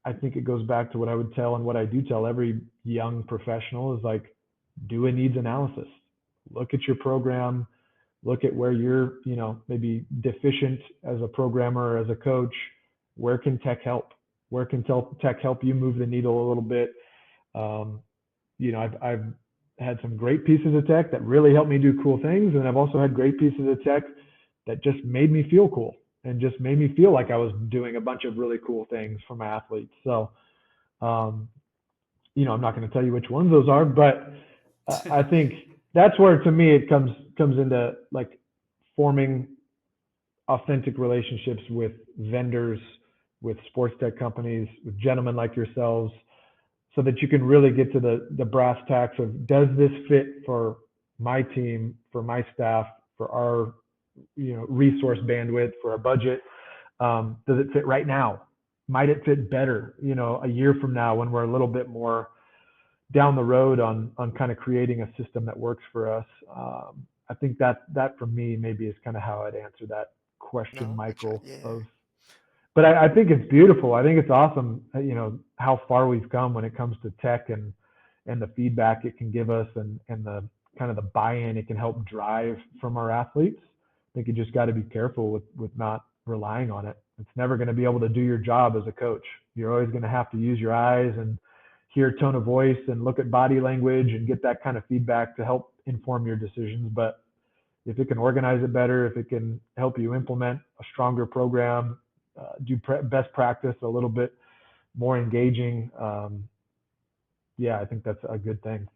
I think it goes back to what I would tell and what I do tell every young professional is like, do a needs analysis. Look at your program, look at where you're, maybe deficient as a programmer or as a coach. Where can tech help? Where can tech help you move the needle a little bit? Um, I've had some great pieces of tech that really helped me do cool things, and I've also had great pieces of tech that just made me feel cool and just made me feel like I was doing a bunch of really cool things for my athletes. So, um, I'm not going to tell you which ones those are, but I think that's where, to me, it comes into like forming authentic relationships with vendors, with sports tech companies, with gentlemen like yourselves, so that you can really get to the brass tacks of, does this fit for my team, for my staff, for our resource bandwidth, for our budget? Does it fit right now? Might it fit better a year from now when we're a little bit more down the road on kind of creating a system that works for us? I think that for me maybe is kind of how I'd answer that question, No, Michael. yeah. But I think it's beautiful. I think it's awesome, how far we've come when it comes to tech and the feedback it can give us, and the kind of the buy-in it can help drive from our athletes. I think you just got to be careful with not relying on it. It's never going to be able to do your job as a coach. You're always going to have to use your eyes and hear tone of voice and look at body language and get that kind of feedback to help inform your decisions. But if it can organize it better, if it can help you implement a stronger program, do best practice a little bit more engaging, yeah, I think that's a good thing.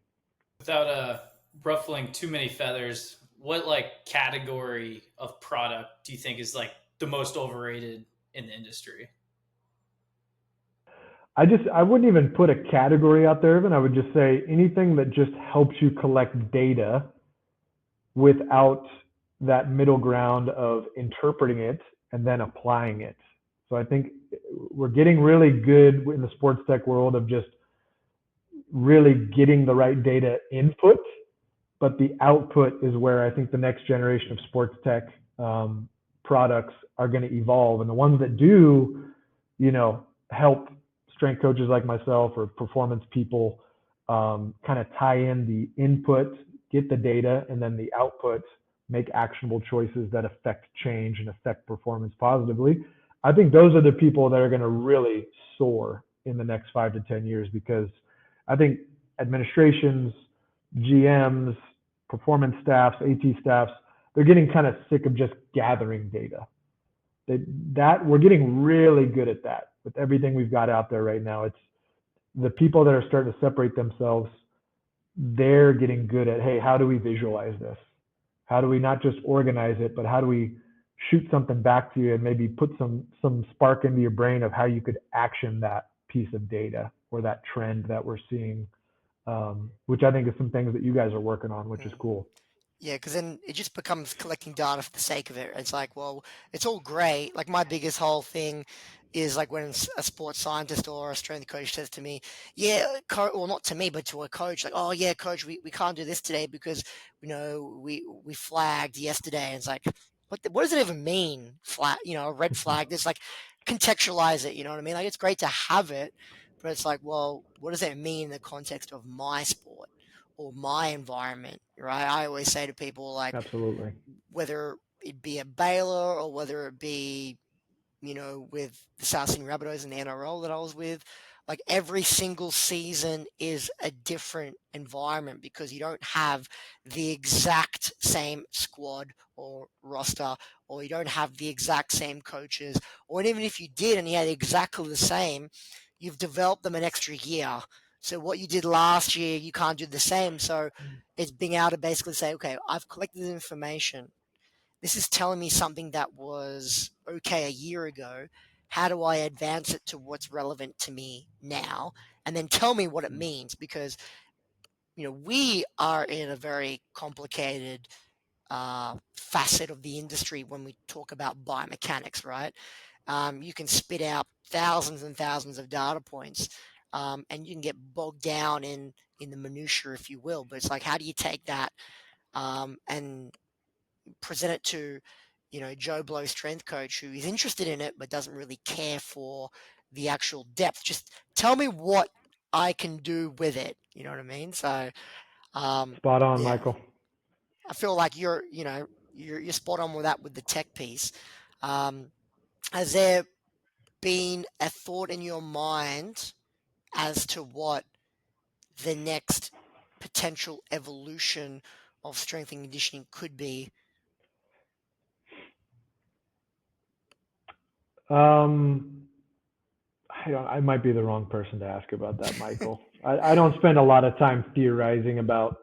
Without ruffling too many feathers, what like category of product do you think is like the most overrated in the industry? I wouldn't even put a category out there, Evan. I would just say anything that just helps you collect data without that middle ground of interpreting it and then applying it. So I think we're getting really good in the sports tech world of just really getting the right data input, but the output is where I think the next generation of sports tech products are going to evolve. And the ones that do, help strength coaches like myself or performance people kind of tie in the input, get the data, and then the output, make actionable choices that affect change and affect performance positively. I think those are the people that are going to really soar in the next 5 to 10 years, because I think administrations, GMs, performance staffs, AT staffs, they're getting kind of sick of just gathering data. That we're getting really good at that with everything we've got out there right now. It's the people that are starting to separate themselves. They're getting good at, hey, how do we visualize this? How do we not just organize it, but how do we shoot something back to you and maybe put some spark into your brain of how you could action that piece of data or that trend that we're seeing, which I think is some things that you guys are working on, which is Mm. cool. Yeah, because then it just becomes collecting data for the sake of it. It's like, well, it's all great. Like my biggest whole thing is like when a sports scientist or a strength coach says to me, yeah, well, not to me, but to a coach, like, oh yeah, coach, we can't do this today because, we flagged yesterday. And it's like, what does it even mean? A red flag. It's like contextualize it. You know what I mean? Like it's great to have it, but it's like, well, what does it mean in the context of my sport or my environment, right? I always say to people, like, Absolutely. whether it be at Baylor or whether it be, with the South Sydney Rabbitohs and the NRL that I was with, like every single season is a different environment because you don't have the exact same squad or roster, or you don't have the exact same coaches, or even if you did and you had exactly the same, you've developed them an extra year. So what you did last year, you can't do the same. So it's being able to basically say, okay, I've collected this information. This is telling me something that was okay a year ago. How do I advance it to what's relevant to me now? And then tell me what it means, because we are in a very complicated facet of the industry when we talk about biomechanics, right? You can spit out thousands and thousands of data points, and you can get bogged down in the minutia, if you will. But it's like, how do you take that and present it to, Joe Blow strength coach who is interested in it but doesn't really care for the actual depth? Just tell me what I can do with it. You know what I mean? So, Spot on, yeah, Michael. I feel like you're spot on with that with the tech piece. Has there been a thought in your mind as to what the next potential evolution of strength and conditioning could be? I might be the wrong person to ask about that, Michael. I don't spend a lot of time theorizing about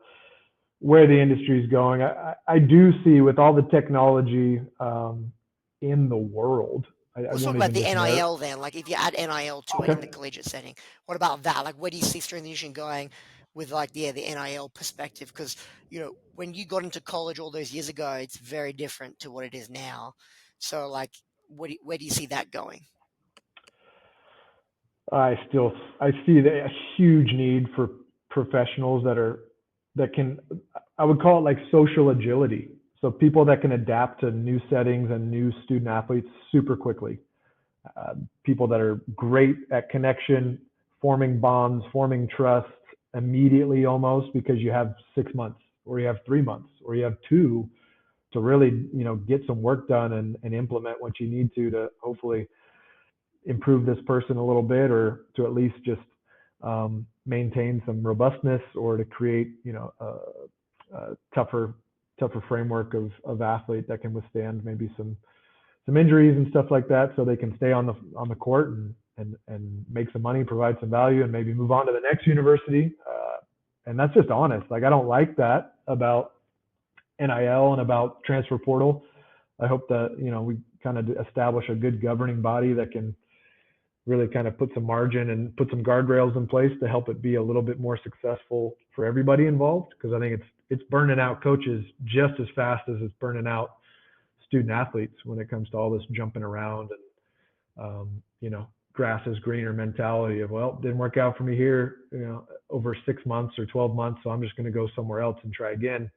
where the industry is going. I do see with all the technology in the world, I Let's talk won't about even the just narrow. NIL then. Like, if you add NIL to it Okay. in the collegiate setting, what about that? Like, where do you see strength and conditioning going with, like, the NIL perspective? Because, when you got into college all those years ago, it's very different to what it is now. So, like, where do you see that going? I see a huge need for professionals that can, I would call it like social agility. So people that can adapt to new settings and new student athletes super quickly. People that are great at connection, forming bonds, forming trust immediately almost, because you have 6 months or you have 3 months or you have two to really, get some work done and implement what you need to hopefully improve this person a little bit, or to at least just maintain some robustness, or to create, a tougher framework of athlete that can withstand maybe some injuries and stuff like that, so they can stay on the court and make some money, provide some value, and maybe move on to the next university. And that's just honest. Like, I don't like that about NIL and about transfer portal. I hope that we kind of establish a good governing body that can really kind of put some margin and put some guardrails in place to help it be a little bit more successful for everybody involved. Because I think it's burning out coaches just as fast as it's burning out student athletes when it comes to all this jumping around and grass is greener mentality of, well, didn't work out for me here, over 6 months or 12 months, so I'm just going to go somewhere else and try again.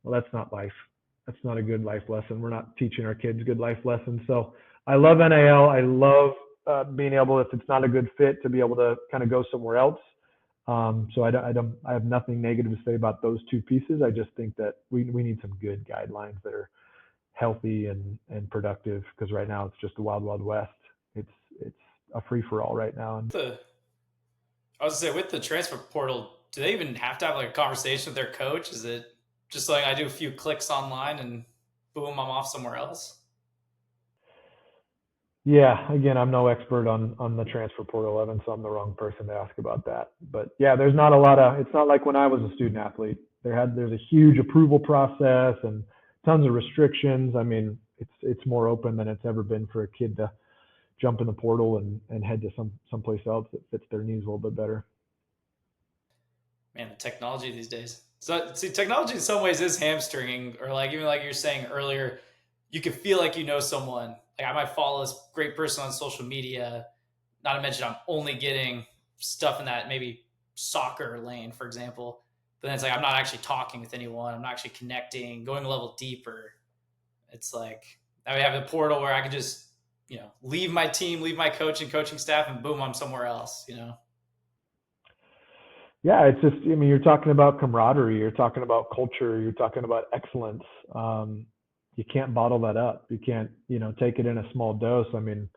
Well, that's not life. That's not a good life lesson. We're not teaching our kids good life lessons. So I love NIL. I love being able, if it's not a good fit, to be able to kind of go somewhere else. So I have nothing negative to say about those two pieces. I just think that we need some good guidelines that are healthy and productive, because right now it's just the wild, wild west. It's a free for all right now. And I was gonna say, with the transfer portal, do they even have to have like a conversation with their coach? Is it just like I do a few clicks online and boom, I'm off somewhere else? yeah, again, I'm no expert on the transfer portal, Evan, so I'm the wrong person to ask about that. But yeah, there's not a lot of. It's not like when I was a student athlete. There's a huge approval process and tons of restrictions. I mean, it's more open than it's ever been for a kid to jump in the portal and head to someplace else that fits their needs a little bit better. Man, the technology these days. So see, technology in some ways is hamstringing, or like even like you're saying earlier, you can feel like you know someone. Like, I might follow this great person on social media, not to mention I'm only getting stuff in that maybe soccer lane, for example. But then it's like I'm not actually talking with anyone. I'm not actually connecting, going a level deeper. It's like I have a portal where I can just, leave my team, leave my coach and coaching staff, and boom, I'm somewhere else. Yeah, it's just, I mean, you're talking about camaraderie, you're talking about culture, you're talking about excellence. You can't bottle that up. You can't, take it in a small dose. I mean,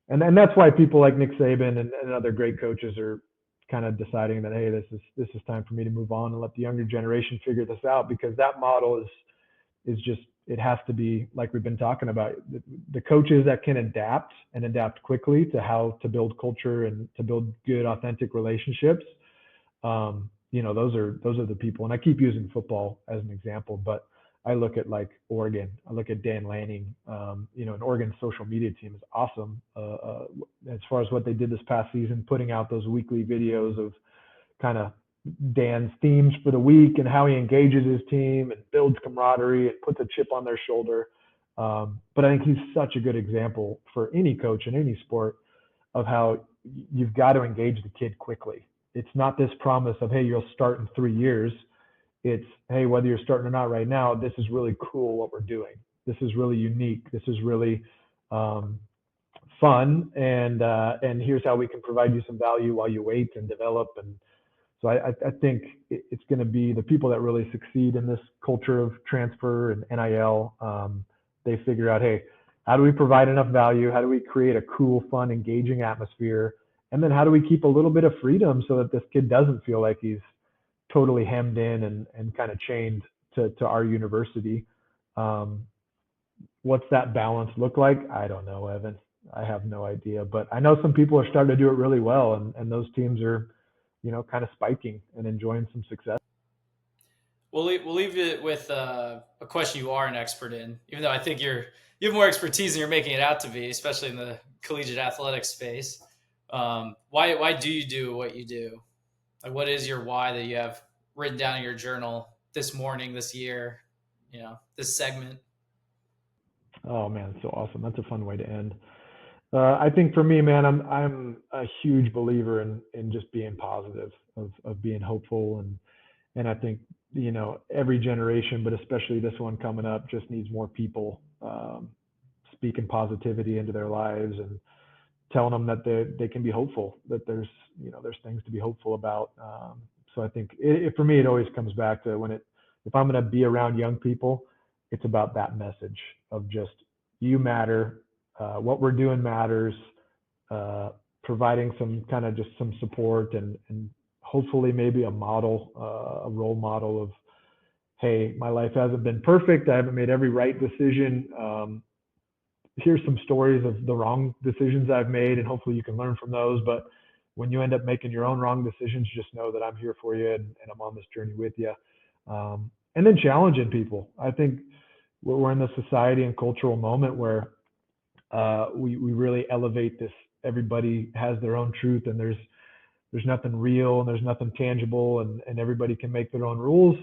and that's why people like Nick Saban and other great coaches are kind of deciding that, hey, this is time for me to move on and let the younger generation figure this out, because that model is just, it has to be like we've been talking about, the coaches that can adapt and adapt quickly to how to build culture and to build good, authentic relationships. Those are the people. And I keep using football as an example, but I look at like Oregon. I look at Dan Lanning. And Oregon's social media team is awesome. As far as what they did this past season, putting out those weekly videos of kind of Dan's themes for the week and how he engages his team and builds camaraderie and puts a chip on their shoulder. But I think he's such a good example for any coach in any sport of how you've got to engage the kid quickly. It's not this promise of, hey, you'll start in 3 years. It's, hey, whether you're starting or not right now, this is really cool what we're doing. This is really unique. This is really fun, and here's how we can provide you some value while you wait and develop. And so I think it's going to be the people that really succeed in this culture of transfer and NIL. They figure out, hey, how do we provide enough value? How do we create a cool, fun, engaging atmosphere? And then how do we keep a little bit of freedom so that this kid doesn't feel like he's totally hemmed in and kind of chained to our university? What's that balance look like? I don't know, Evan. I have no idea. But I know some people are starting to do it really well, and those teams are, kind of spiking and enjoying some success. We'll leave it with a question you are an expert in, even though I think you have more expertise than you're making it out to be, especially in the collegiate athletics space. Why do you do what you do? Like, what is your why that you have written down in your journal this morning, this year, this segment? Oh man, so awesome! That's a fun way to end. I think for me, man, I'm a huge believer in just being positive, of being hopeful, and I think every generation, but especially this one coming up, just needs more people speaking positivity into their lives and telling them that they can be hopeful, that there's things to be hopeful about. So I think for me, it always comes back to if I'm going to be around young people, it's about that message of just, you matter, what we're doing matters, providing some kind of just some support and hopefully maybe a role model of, hey, my life hasn't been perfect. I haven't made every right decision. Here's some stories of the wrong decisions I've made, and hopefully you can learn from those. But when you end up making your own wrong decisions, just know that I'm here for you, and I'm on this journey with you. And then challenging people. I think we're in the society and cultural moment where we really elevate this. Everybody has their own truth, and there's nothing real and there's nothing tangible, and everybody can make their own rules.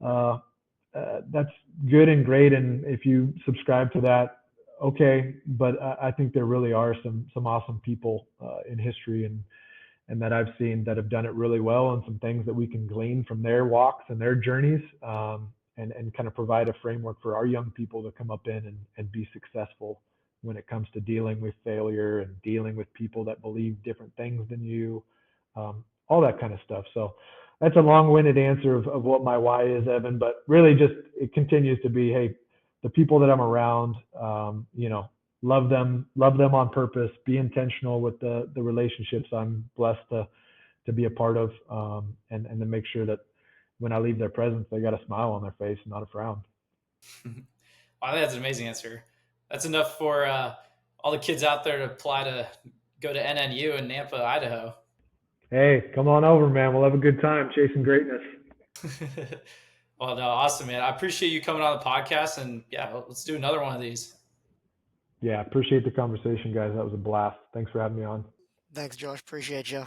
That's good and great, and if you subscribe to that, okay. But I think there really are some awesome people in history and that I've seen that have done it really well, and some things that we can glean from their walks and their journeys, and kind of provide a framework for our young people to come up in and be successful when it comes to dealing with failure and dealing with people that believe different things than you, all that kind of stuff. So that's a long-winded answer of what my why is, Evan, but really just, it continues to be, hey, the people that I'm around, love them on purpose, be intentional with the relationships I'm blessed to be a part of, and then make sure that when I leave their presence, they got a smile on their face, not a frown. I think that's an amazing answer. That's enough for all the kids out there to apply to go to NNU in Nampa, Idaho. Hey, come on over, man. We'll have a good time chasing greatness. Well, no, awesome, man. I appreciate you coming on the podcast, and yeah, let's do another one of these. Yeah, appreciate the conversation, guys. That was a blast. Thanks for having me on. Thanks, Josh. Appreciate you.